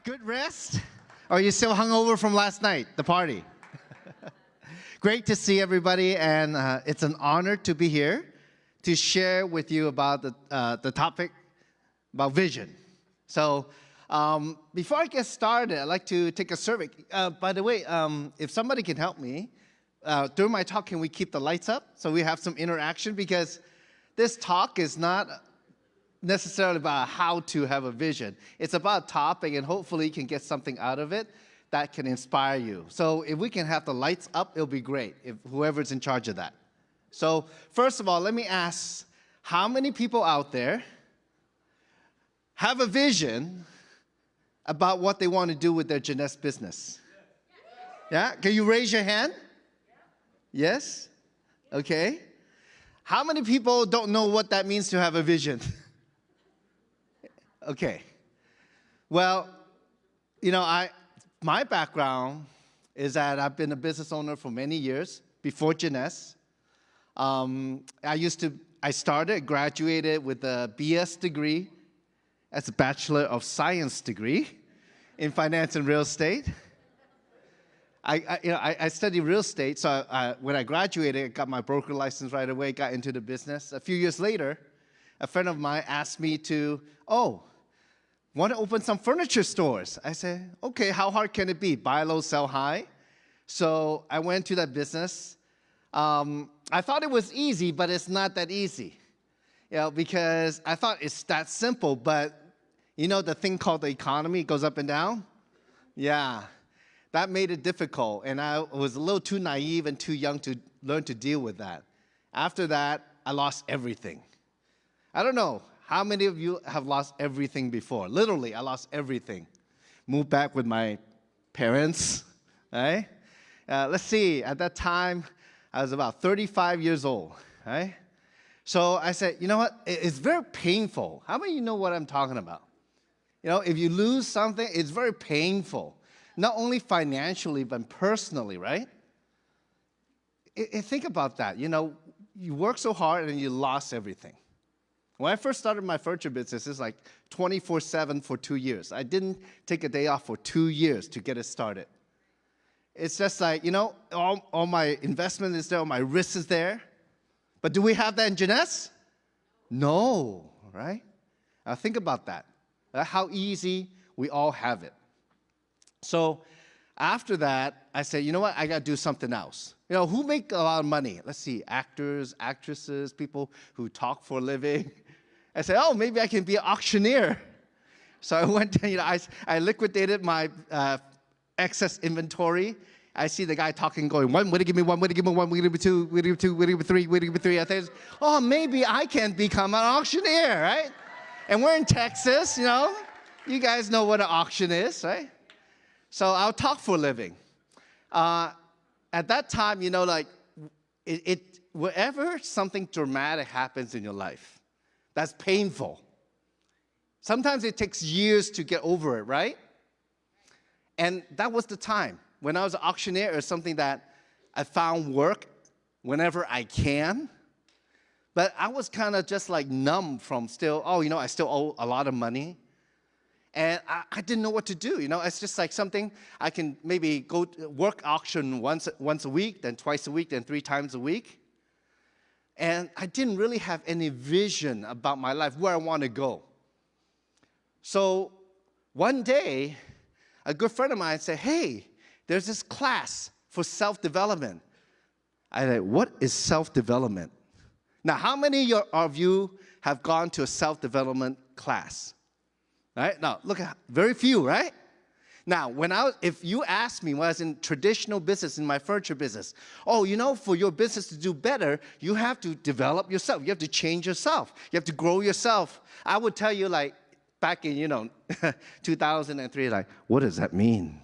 Good rest? Or are you still hungover from last night, the party? Great to see everybody, and it's an honor to be here to share with you about the topic about vision. So before I get started, I'd like to take a survey. By the way, if somebody can help me, during my talk, can we keep the lights up so we have some interaction? Because this talk is not necessarily about how to have a vision. It's about a topic, and hopefully you can get something out of it that can inspire you. So if we can have the lights up, it'll be great, if whoever's in charge of that. So first of all, let me ask, how many people out there have a vision about what they want to do with their Jeunesse business? Yeah? Can you raise your hand? Yes? Okay. How many people don't know what that means to have a vision? Okay. Well, you know, my background is that I've been a business owner for many years before Jeunesse. I graduated with a BS degree as a Bachelor of Science degree in finance and real estate. I studied real estate, so when I graduated, I got my broker license right away, got into the business. A few years later, a friend of mine asked me to, want to open some furniture stores. I said, okay, how hard can it be? Buy low, sell high. So I went to that business. I thought it was easy, but it's not that easy. You know, because I thought it's that simple, but you know the thing called the economy goes up and down? Yeah, that made it difficult, and I was a little too naive and too young to learn to deal with that. After that, I lost everything. I don't know. How many of you have lost everything before? Literally, I lost everything. Moved back with my parents, right? Let's see, at that time, I was about 35 years old, right? So I said, you know what? It's very painful. How many of you know what I'm talking about? You know, if you lose something, it's very painful. Not only financially, but personally, right? Think about that. You know, you work so hard and you lost everything. When I first started my furniture business, it's like 24/7 for 2 years. I didn't take a day off for 2 years to get it started. It's just like, you know, all my investment is there, all my risk is there. But do we have that in Jeunesse? No, right? Now think about that. How easy we all have it. So after that, I said, you know what, I got to do something else. You know, who make a lot of money? Let's see, actors, actresses, people who talk for a living. I said, oh, maybe I can be an auctioneer. So I went, you know, I liquidated my excess inventory. I see the guy talking, going, one, would you give me one, would you give me one, would you give me two, would you give me two, would you give me three, would you give me three? I think, oh, maybe I can become an auctioneer, right? And we're in Texas, you know. You guys know what an auction is, right? So I'll talk for a living. At that time, you know, like, wherever something dramatic happens in your life, that's painful. Sometimes it takes years to get over it, right? And that was the time. When I was an auctioneer, it was something that I found work whenever I can. But I was kind of just like numb from still, you know, I still owe a lot of money. And I didn't know what to do, you know. It's just like something I can maybe go work auction once a week, then twice a week, then 3 times a week. And I didn't really have any vision about my life, where I want to go. So one day, a good friend of mine said, hey, there's this class for self-development. I said, what is self-development? Now, how many of you have gone to a self-development class? Right? Now, look at very few, right? Now, if you ask me when I was in traditional business, in my furniture business, you know, for your business to do better, you have to develop yourself. You have to change yourself. You have to grow yourself. I would tell you, like, back in, you know, 2003, like, what does that mean?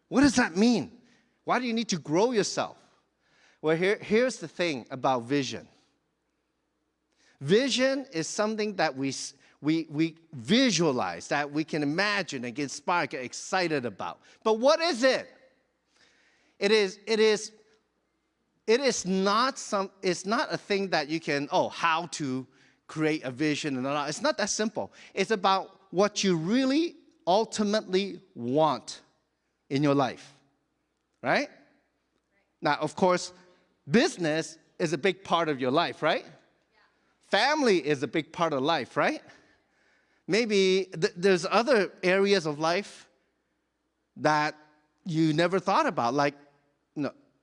What does that mean? Why do you need to grow yourself? Well, here's the thing about vision. Vision is something that we visualize, that we can imagine and get inspired, get excited about. But what is it? It is not a thing that you can, how to create a vision and all that. It's not that simple. It's about what you really ultimately want in your life, right? Now, of course, business is a big part of your life, right? Family is a big part of life, right? Maybe there's other areas of life that you never thought about. Like,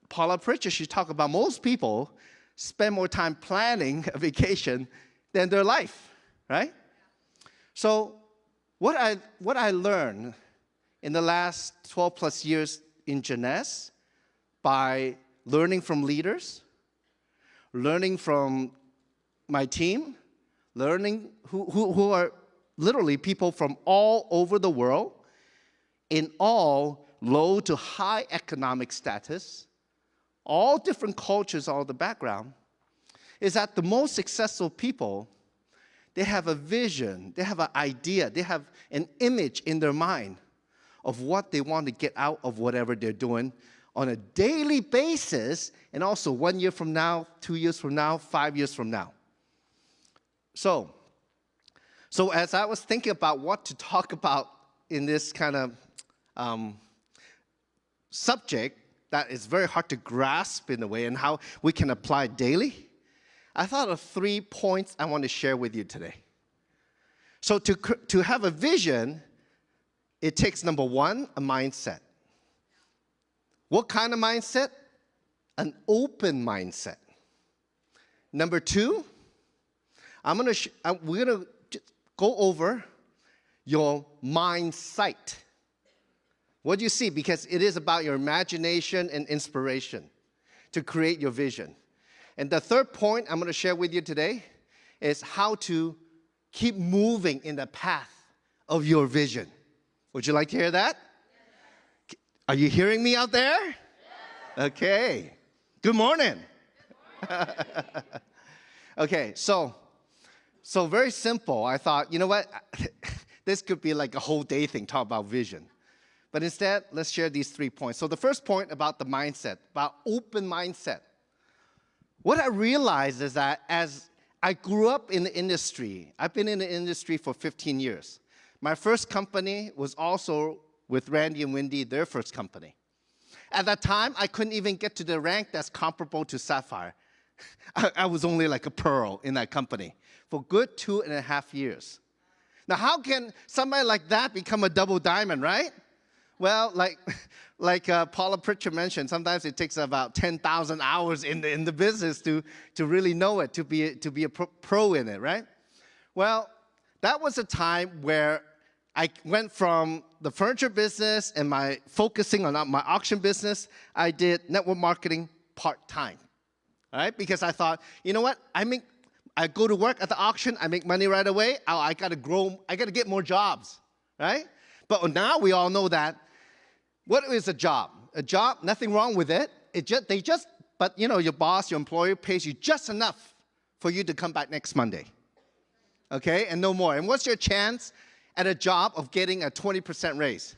Paula Pritchard, she talked about most people spend more time planning a vacation than their life, right? So what I learned in the last 12 plus years in Jeunesse by learning from leaders, learning from my team, learning who are literally people from all over the world in all low to high economic status, all different cultures, all the background, is that the most successful people, they have a vision, they have an idea, they have an image in their mind of what they want to get out of whatever they're doing on a daily basis, and also 1 year from now, 2 years from now, 5 years from now. So as I was thinking about what to talk about in this kind of subject that is very hard to grasp in a way and how we can apply it daily, I thought of 3 points I want to share with you today. So to have a vision, it takes, number one, a mindset. What kind of mindset? An open mindset. Number two, we're going to go over your mindset. What do you see? Because it is about your imagination and inspiration to create your vision. And the third point I'm going to share with you today is how to keep moving in the path of your vision. Would you like to hear that? Yes. Are you hearing me out there? Yes. Okay. Good morning. Good morning. Okay, so very simple. I thought, you know what? This could be like a whole day thing, talk about vision. But instead, let's share these 3 points. So the first point about the mindset, about open mindset. What I realized is that as I grew up in the industry, I've been in the industry for 15 years. My first company was also with Randy and Wendy, their first company. At that time, I couldn't even get to the rank that's comparable to Sapphire. I was only like a pearl in that company for good 2.5 years. Now, how can somebody like that become a double diamond, right? Well, like Paula Pritchard mentioned, sometimes it takes about 10,000 hours in the business to really know it, to be a pro in it, right? Well, that was a time where I went from the furniture business and focusing on my auction business. I did network marketing part-time, right? Because I thought, you know what? I go to work at the auction, I make money right away. I got to grow, I got to get more jobs, right? But now we all know that. What is a job? A job, nothing wrong with it. But your boss, your employer pays you just enough for you to come back next Monday. Okay, and no more. And what's your chance at a job of getting a 20% raise?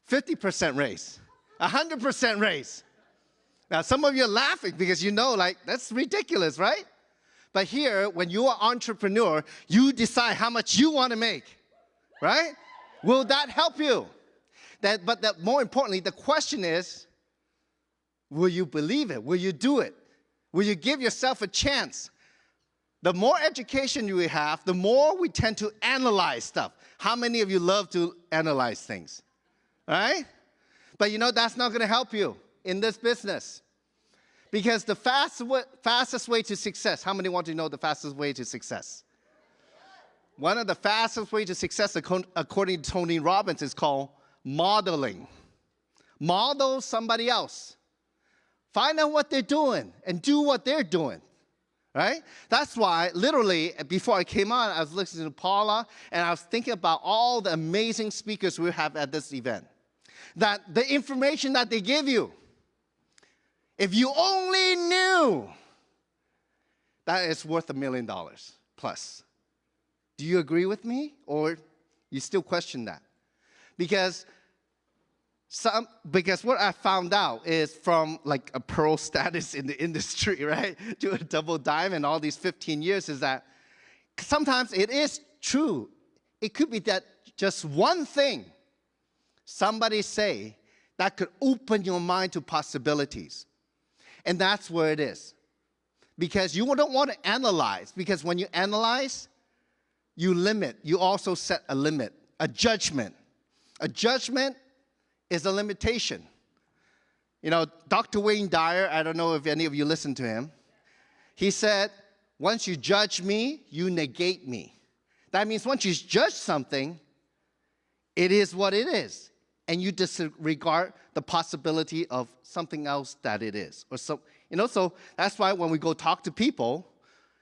50% raise, 100% raise. Now, some of you are laughing because that's ridiculous, right? But here, when you are an entrepreneur, you decide how much you want to make, right? Will that help you? But more importantly, the question is, will you believe it? Will you do it? Will you give yourself a chance? The more education you have, the more we tend to analyze stuff. How many of you love to analyze things? Right? But that's not going to help you in this business. Because the fastest way to success, how many want to know the fastest way to success? One of the fastest ways to success, according to Tony Robbins, is called modeling. Model somebody else. Find out what they're doing and do what they're doing. Right? That's why, literally, before I came on, I was listening to Paula, and I was thinking about all the amazing speakers we have at this event. That the information that they give you, if you only knew, that is worth $1 million plus. Do you agree with me, or you still question that? Because what I found out is from like a pearl status in the industry, right, to a double diamond all these 15 years, is that sometimes it is true. It could be that just one thing somebody say that could open your mind to possibilities. And that's where it is. Because you don't want to analyze, because when you analyze, you limit. You also set a limit, a judgment. A judgment is a limitation. You know, Dr. Wayne Dyer, I don't know if any of you listen to him, he said, once you judge me, you negate me. That means once you judge something, it is what it is. And you disregard the possibility of something else that it is. Or so, you know, so that's why when we go talk to people,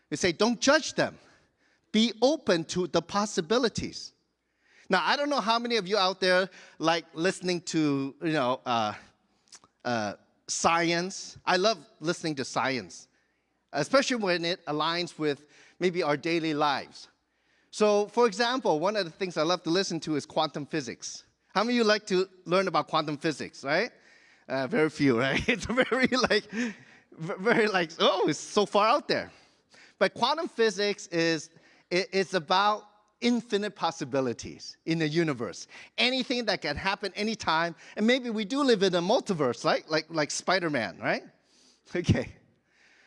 we say, don't judge them. Be open to the possibilities. Now, I don't know how many of you out there like listening to, science. I love listening to science, especially when it aligns with maybe our daily lives. So, for example, one of the things I love to listen to is quantum physics. How many of you like to learn about quantum physics, right? Very few, right? It's very oh, it's so far out there. But quantum physics it's about infinite possibilities in the universe. Anything that can happen anytime. And maybe we do live in a multiverse, right? Like Spider-Man, right? Okay.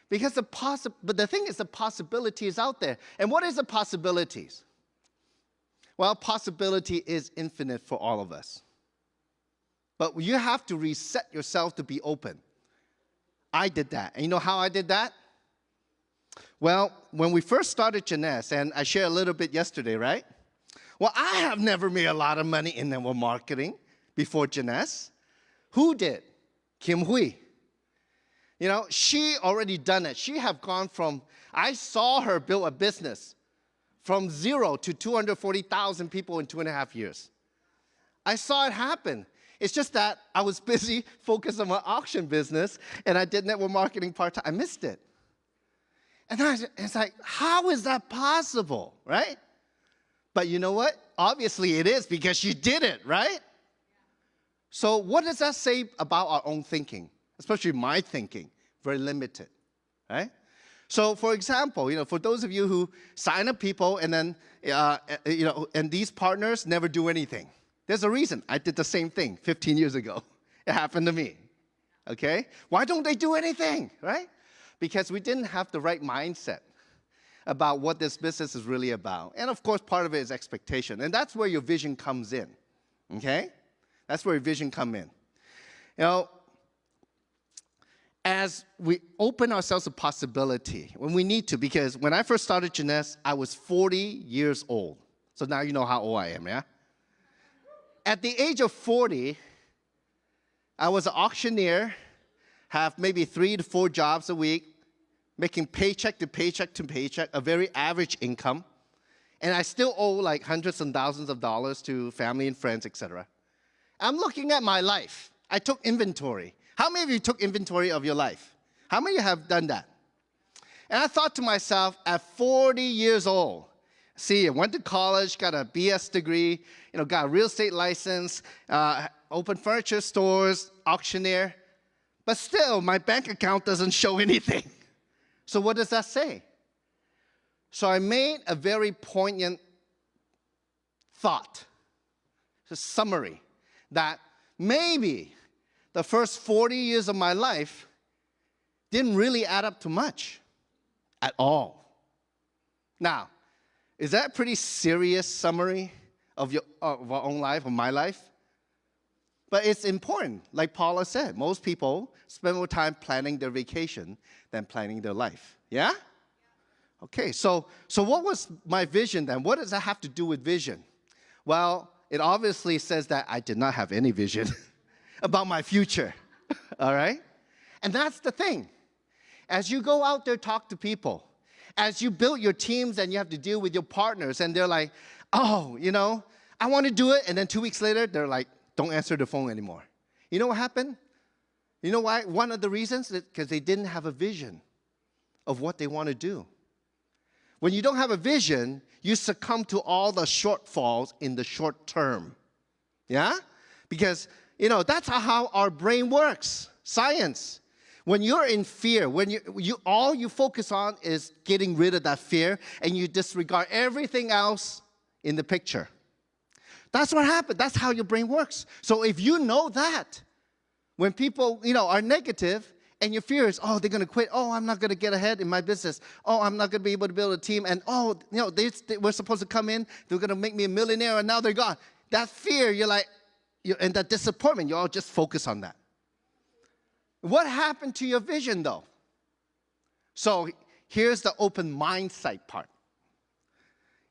Because but the thing is, the possibility is out there. And what is the possibilities? Well, possibility is infinite for all of us. But you have to reset yourself to be open. I did that. And you know how I did that? Well, when we first started Jeunesse, and I shared a little bit yesterday, right? Well, I have never made a lot of money in network marketing before Jeunesse. Who did? Kim Hui. You know, she already done it. She have gone from, I saw her build a business from 0 to 240,000 people in 2.5 years. I saw it happen. It's just that I was busy focused on my auction business, and I did network marketing part-time. I missed it. And it's like, how is that possible, right? But you know what? Obviously it is, because she did it, right? So what does that say about our own thinking? Especially my thinking, very limited, right? So for example, for those of you who sign up people and then, and these partners never do anything. There's a reason. I did the same thing 15 years ago. It happened to me, okay? Why don't they do anything, right? Because we didn't have the right mindset about what this business is really about. And of course, part of it is expectation. And that's where your vision comes in, okay? That's where your vision comes in. As we open ourselves to possibility, when we need to, because when I first started Jeunesse, I was 40 years old. So now you know how old I am, yeah? At the age of 40, I was an auctioneer, have maybe 3 to 4 jobs a week, making paycheck to paycheck to paycheck, a very average income. And I still owe like hundreds and thousands of dollars to family and friends, etc. I'm looking at my life. I took inventory. How many of you took inventory of your life? How many of you have done that? And I thought to myself, at 40 years old, see, I went to college, got a BS degree, got a real estate license, opened furniture stores, auctioneer, but still, my bank account doesn't show anything. So what does that say? So I made a very poignant thought, a summary, that maybe the first 40 years of my life didn't really add up to much at all. Now, is that a pretty serious summary of our own life, of my life? But it's important. Like Paula said, most people spend more time planning their vacation than planning their life. Yeah? Okay, so what was my vision then? What does that have to do with vision? Well, it obviously says that I did not have any vision about my future, all right? And that's the thing. As you go out there, talk to people, as you build your teams and you have to deal with your partners, and they're like, oh, I want to do it, and then 2 weeks later, they're like, don't answer the phone anymore. You know what happened? You know why? One of the reasons is because they didn't have a vision of what they want to do. When you don't have a vision, you succumb to all the shortfalls in the short term. Yeah? Because, that's how our brain works. Science. When you're in fear, when all you focus on is getting rid of that fear, and you disregard everything else in the picture. That's what happened. That's how your brain works. So if you know that, when people, are negative, and your fear is, oh, they're going to quit. Oh, I'm not going to get ahead in my business. Oh, I'm not going to be able to build a team. And, they were supposed to come in. They were going to make me a millionaire, and now they're gone. That fear, and that disappointment, you all just focus on that. What happened to your vision, though? So here's the open mindset part.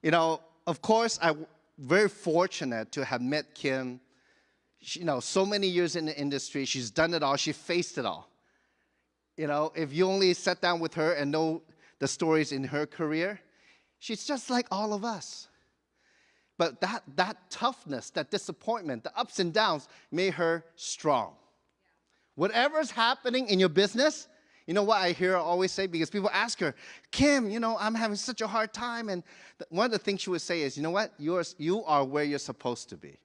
Of course, I'm very fortunate to have met Kim. So many years in the industry. She's done it all. She faced it all. If you only sat down with her and know the stories in her career, she's just like all of us. But that toughness, that disappointment, the ups and downs made her strong. Whatever's happening in your business, you know what I hear her always say? Because people ask her, Kim, I'm having such a hard time. And one of the things she would say is, you know what? You are where you're supposed to be.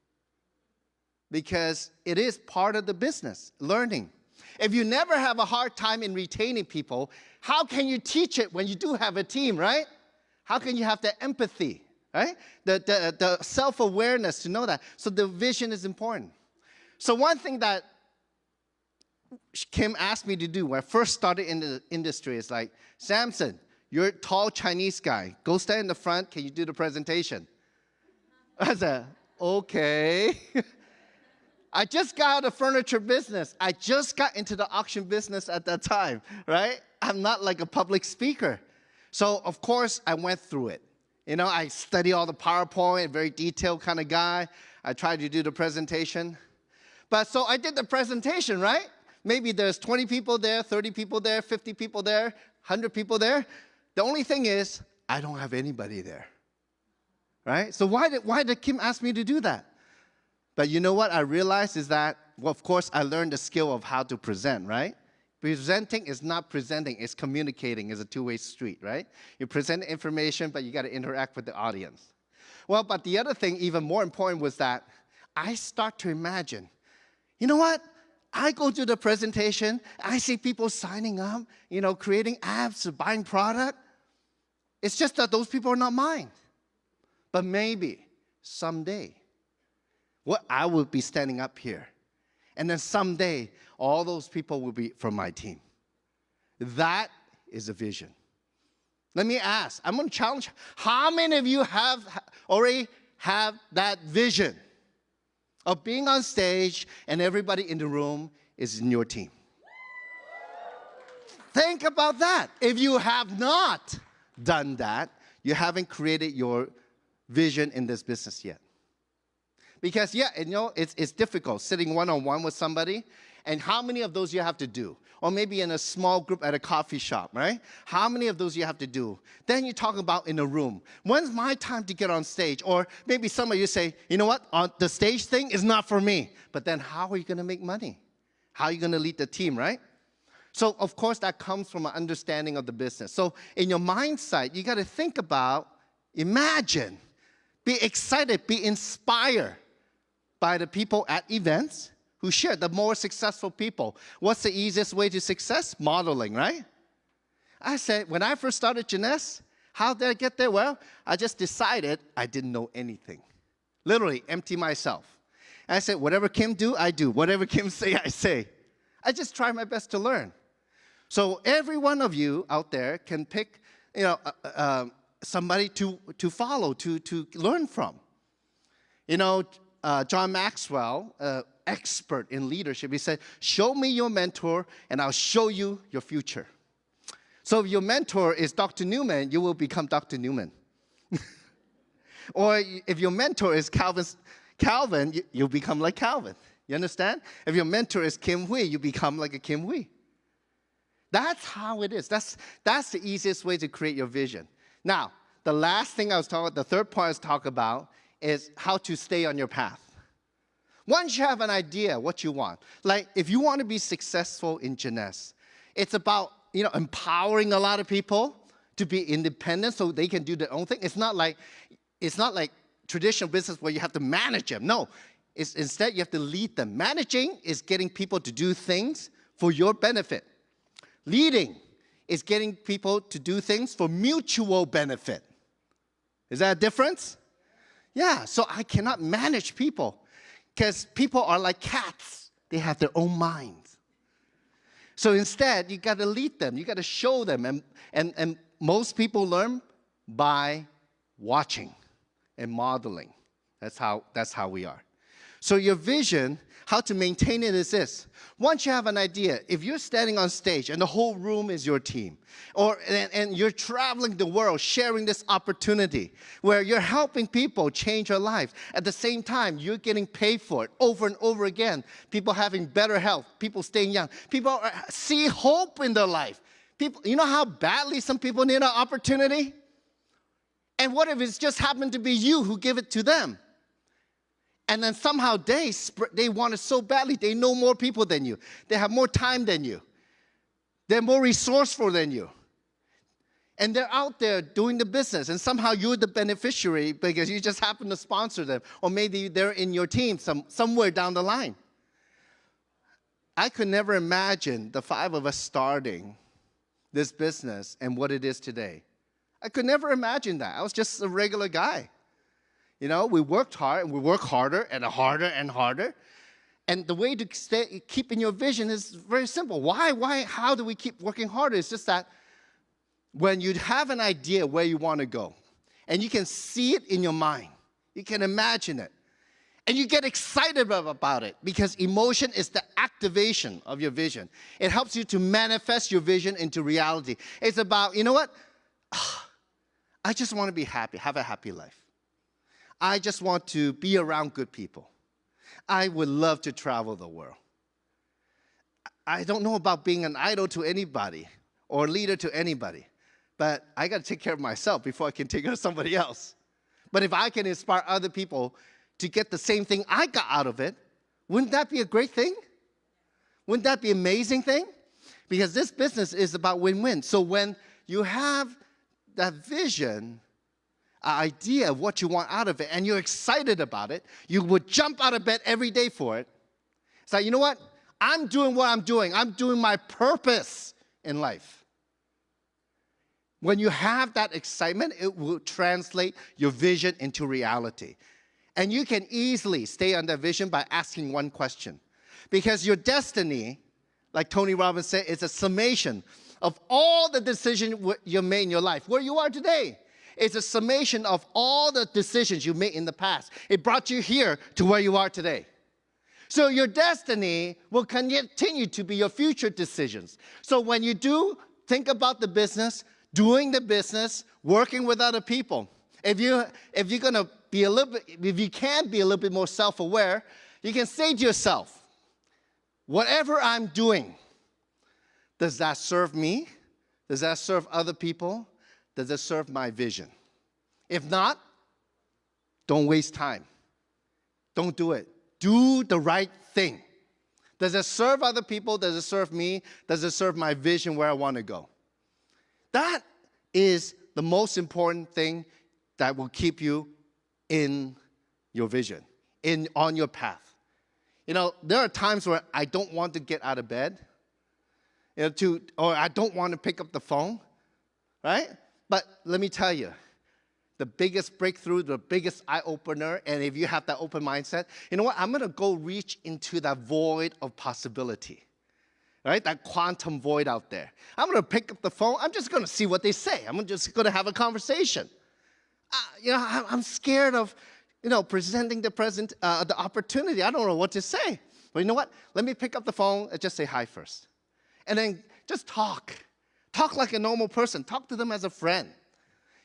Because it is part of the business, learning. If you never have a hard time in retaining people, how can you teach it when you do have a team, right? How can you have the empathy, right? The self-awareness to know that. So the vision is important. So one thing that Kim asked me to do when I first started in the industry is like, Samson, you're a tall Chinese guy. Go stand in the front. Can you do the presentation? I said, okay. I just got out of furniture business. I just got into the auction business at that time, right? I'm not like a public speaker. So, of course, I went through it. I study all the PowerPoint, very detailed kind of guy. I tried to do the presentation. But so I did the presentation, right? Maybe there's 20 people there, 30 people there, 50 people there, 100 people there. The only thing is, I don't have anybody there, right? So why did Kim ask me to do that? But you know what I realized is that, well, of course, I learned the skill of how to present, right? Presenting is not presenting, it's communicating. It's a two-way street, right? You present information, but you got to interact with the audience. Well, but the other thing, even more important, was that I start to imagine, you know what? I go to the presentation, I see people signing up, creating apps, buying product. It's just that those people are not mine. But maybe someday, I will be standing up here. And then someday, all those people will be from my team. That is a vision. Let me ask, I'm going to challenge, how many of you already have that vision of being on stage and everybody in the room is in your team? Think about that. If you have not done that, you haven't created your vision in this business yet. Because, it's difficult sitting one-on-one with somebody, and how many of those you have to do? Or maybe in a small group at a coffee shop, right? How many of those you have to do? Then you talk about in a room. When's my time to get on stage? Or maybe some of you say, you know what? The stage thing is not for me. But then how are you going to make money? How are you going to lead the team, right? So, of course, that comes from an understanding of the business. So in your mindset, you got to think about, imagine, be excited, be inspired by the people at events who share, the more successful people. What's the easiest way to success? Modeling, right? I said, when I first started Jeunesse, how did I get there? Well, I just decided I didn't know anything. Literally, empty myself. And I said, whatever Kim do, I do. Whatever Kim say, I say. I just try my best to learn. So every one of you out there can pick, somebody to follow, to learn from. John Maxwell, expert in leadership, he said, show me your mentor and I'll show you your future. So if your mentor is Dr. Newman, you will become Dr. Newman. Or if your mentor is Calvin, you'll become like Calvin. You understand? If your mentor is Kim Hui, you become like a Kim Hui. That's how it is. That's the easiest way to create your vision. Now, the last thing I was talking about, the third point I was talking about, is how to stay on your path. Once you have an idea what you want, like if you want to be successful in Jeunesse, it's about empowering a lot of people to be independent so they can do their own thing. It's not like traditional business where you have to manage them. No, instead you have to lead them. Managing is getting people to do things for your benefit. Leading is getting people to do things for mutual benefit. Is that a difference? Yeah, so I cannot manage people because people are like cats. They have their own minds. So instead, you got to lead them. You got to show them. And most people learn by watching and modeling. That's how we are. So your vision, how to maintain it is this. Once you have an idea, if you're standing on stage and the whole room is your team, and you're traveling the world sharing this opportunity where you're helping people change their lives, at the same time, you're getting paid for it over and over again. People having better health, people staying young, people see hope in their life. People, you know how badly some people need an opportunity? And what if it's just happened to be you who give it to them? And then somehow they want it so badly. They know more people than you. They have more time than you. They're more resourceful than you. And they're out there doing the business. And somehow you're the beneficiary because you just happen to sponsor them. Or maybe they're in your team somewhere down the line. I could never imagine the 5 of us starting this business and what it is today. I could never imagine that. I was just a regular guy. You know, we worked hard, and we work harder and harder and harder. And the way to keep in your vision is very simple. Why? How do we keep working harder? It's just that when you have an idea where you want to go, and you can see it in your mind, you can imagine it, and you get excited about it because emotion is the activation of your vision. It helps you to manifest your vision into reality. It's about, you know what? I just want to be happy, have a happy life. I just want to be around good people. I would love to travel the world. I don't know about being an idol to anybody or leader to anybody, but I got to take care of myself before I can take care of somebody else. But if I can inspire other people to get the same thing I got out of it, wouldn't that be a great thing? Wouldn't that be an amazing thing? Because this business is about win-win. So when you have that vision, idea of what you want out of it, and you're excited about it, you would jump out of bed every day for it. It's like, you know what? I'm doing what I'm doing. I'm doing my purpose in life. When you have that excitement, it will translate your vision into reality. And you can easily stay on that vision by asking one question. Because your destiny, like Tony Robbins said, is a summation of all the decisions you made in your life, where you are today. It's a summation of all the decisions you made in the past. It brought you here to where you are today. So your destiny will continue to be your future decisions. So when you do think about the business, doing the business, working with other people, if you're gonna be a little bit, if you can be a little bit more self-aware, you can say to yourself, whatever I'm doing, does that serve me? Does that serve other people? Does it serve my vision? If not, don't waste time. Don't do it. Do the right thing. Does it serve other people? Does it serve me? Does it serve my vision where I want to go? That is the most important thing that will keep you in your vision, on your path. You know, there are times where I don't want to get out of bed, or I don't want to pick up the phone, right? But let me tell you, the biggest breakthrough, the biggest eye-opener, and if you have that open mindset, you know what? I'm going to go reach into that void of possibility, right? That quantum void out there. I'm going to pick up the phone. I'm just going to see what they say. I'm just going to have a conversation. I'm scared of, presenting the opportunity. I don't know what to say. But you know what? Let me pick up the phone and just say hi first. And then just talk. Talk like a normal person. Talk to them as a friend.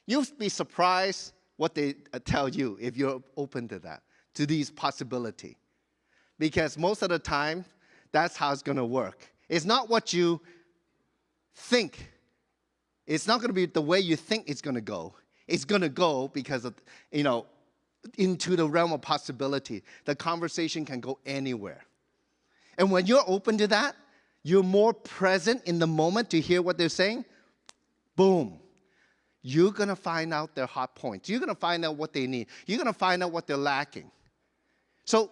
You'll be surprised what they tell you if you're open to that, to these possibilities. Because most of the time, that's how it's going to work. It's not what you think. It's not going to be the way you think it's going to go. It's going to go because of, into the realm of possibility. The conversation can go anywhere. And when you're open to that, you're more present in the moment to hear what they're saying. Boom. You're going to find out their hot points. You're going to find out what they need. You're going to find out what they're lacking. So,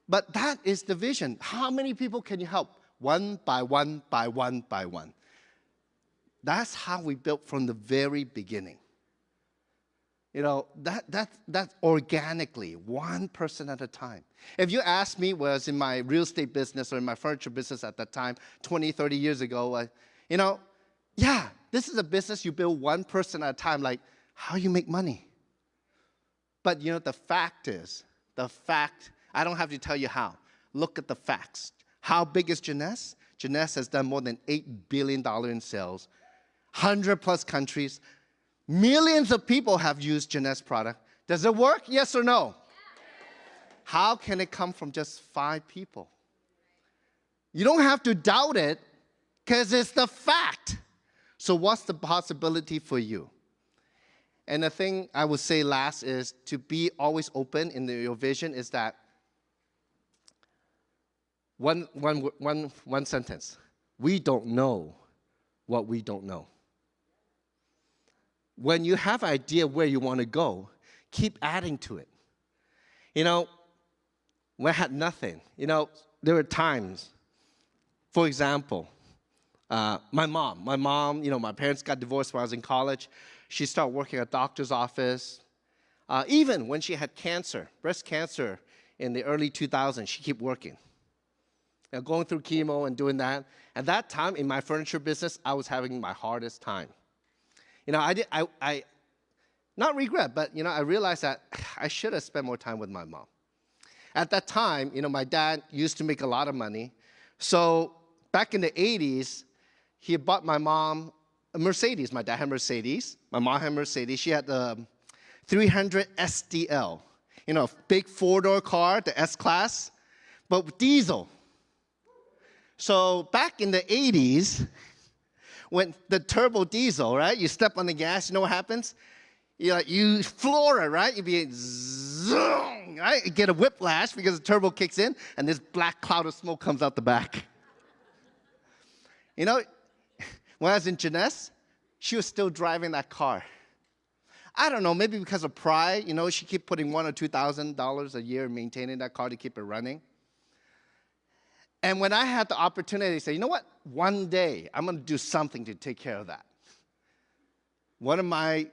but that is the vision. How many people can you help? One by one, by one, by one. That's how we built from the very beginning. That's organically, one person at a time. If you ask me, was in my real estate business or in my furniture business at that time, 20, 30 years ago, yeah, this is a business you build one person at a time, like how you make money. But the fact is, I don't have to tell you how. Look at the facts. How big is Jeunesse? Jeunesse has done more than $8 billion in sales, 100+ countries. Millions of people have used Jeunesse product. Does it work? Yes or no? How can it come from just 5 people? You don't have to doubt it because it's the fact. So what's the possibility for you? And the thing I would say last is to be always open in your vision is that one sentence. We don't know what we don't know. When you have an idea where you want to go, keep adding to it. When I had nothing, there were times, for example, my mom, my parents got divorced when I was in college. She started working at a doctor's office. Even when she had cancer, breast cancer in the early 2000s, she kept working. Going through chemo and doing that. At that time, in my furniture business, I was having my hardest time. I not regret, but I realized that I should have spent more time with my mom. At that time, my dad used to make a lot of money. So back in the 80s, he bought my mom a Mercedes. My dad had a Mercedes. My mom had a Mercedes. She had the 300 SDL, big 4-door car, the S-Class, but with diesel. So back in the 80s, when the turbo diesel, right? You step on the gas, you know what happens? You floor it, right? You be zoom, right? You get a whiplash because the turbo kicks in, and this black cloud of smoke comes out the back. When I was in Jeunesse, she was still driving that car. I don't know, maybe because of pride, she kept putting $1,000 or $2,000 a year maintaining that car to keep it running. And when I had the opportunity to say, you know what? One day, I'm going to do something to take care of that. One of my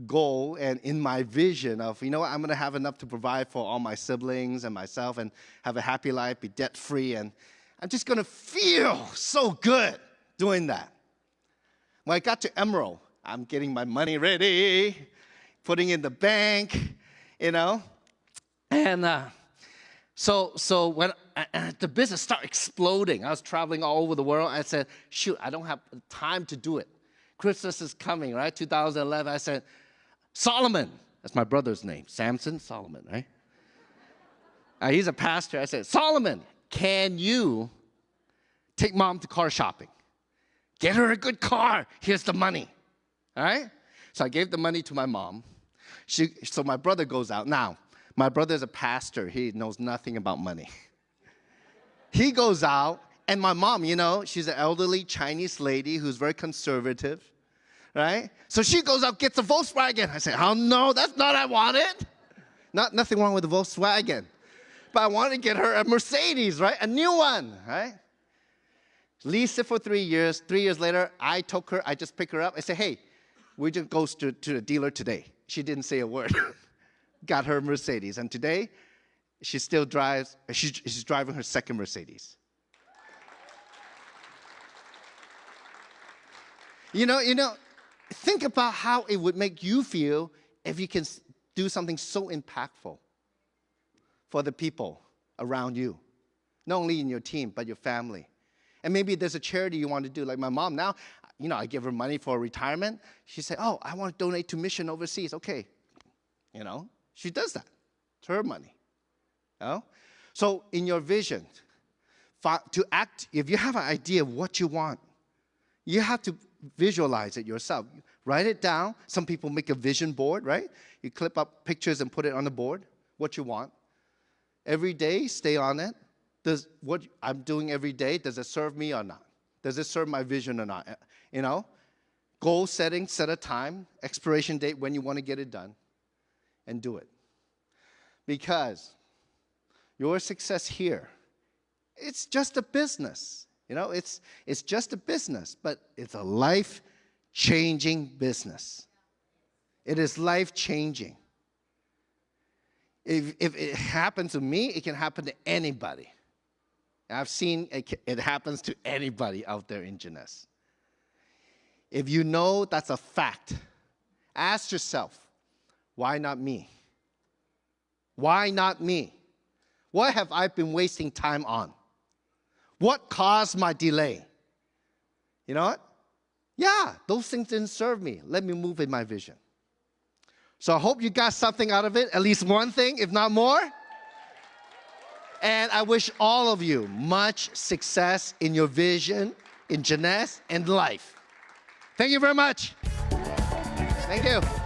goals and in my vision of, I'm going to have enough to provide for all my siblings and myself and have a happy life, be debt-free, and I'm just going to feel so good doing that. When I got to Emerald, I'm getting my money ready, putting in the bank, and So when the business started exploding, I was traveling all over the world. I said, shoot, I don't have time to do it. Christmas is coming, right? 2011. I said, Solomon, that's my brother's name, Samson, Solomon, right? He's a pastor. I said, Solomon, can you take mom to car shopping? Get her a good car. Here's the money, all right? So I gave the money to my mom. So my brother goes out. Now, my brother's a pastor. He knows nothing about money. He goes out, and my mom, she's an elderly Chinese lady who's very conservative, right? So she goes out, gets a Volkswagen. I said, oh, no, that's not what I wanted. Nothing wrong with the Volkswagen. But I wanted to get her a Mercedes, right? A new one, right? Leased it for 3 years. 3 years later, I just picked her up. I said, hey, we just go to the dealer today. She didn't say a word. Got her Mercedes, and today she still drives. She's driving her second Mercedes. Think about how it would make you feel if you can do something so impactful for the people around you, not only in your team but your family. And maybe there's a charity you want to do, like my mom now. I give her money for retirement. She said, "Oh, I want to donate to mission overseas." Okay, She does that. It's her money. So in your vision, to act, if you have an idea of what you want, you have to visualize it yourself. Write it down. Some people make a vision board, right? You clip up pictures and put it on the board, what you want. Every day, stay on it. Does what I'm doing every day, does it serve me or not? Does it serve my vision or not? Goal setting, set a time, expiration date when you want to get it done. And do it. Because your success here, it's just a business. It's just a business, but it's a life-changing business. It is life-changing. If it happened to me, it can happen to anybody. I've seen it happens to anybody out there in Jeunesse. If you know that's a fact, ask yourself, why not me? Why not me? What have I been wasting time on? What caused my delay? You know what? Yeah, those things didn't serve me. Let me move in my vision. So I hope you got something out of it, at least one thing, if not more. And I wish all of you much success in your vision, in Jeunesse, and life. Thank you very much. Thank you.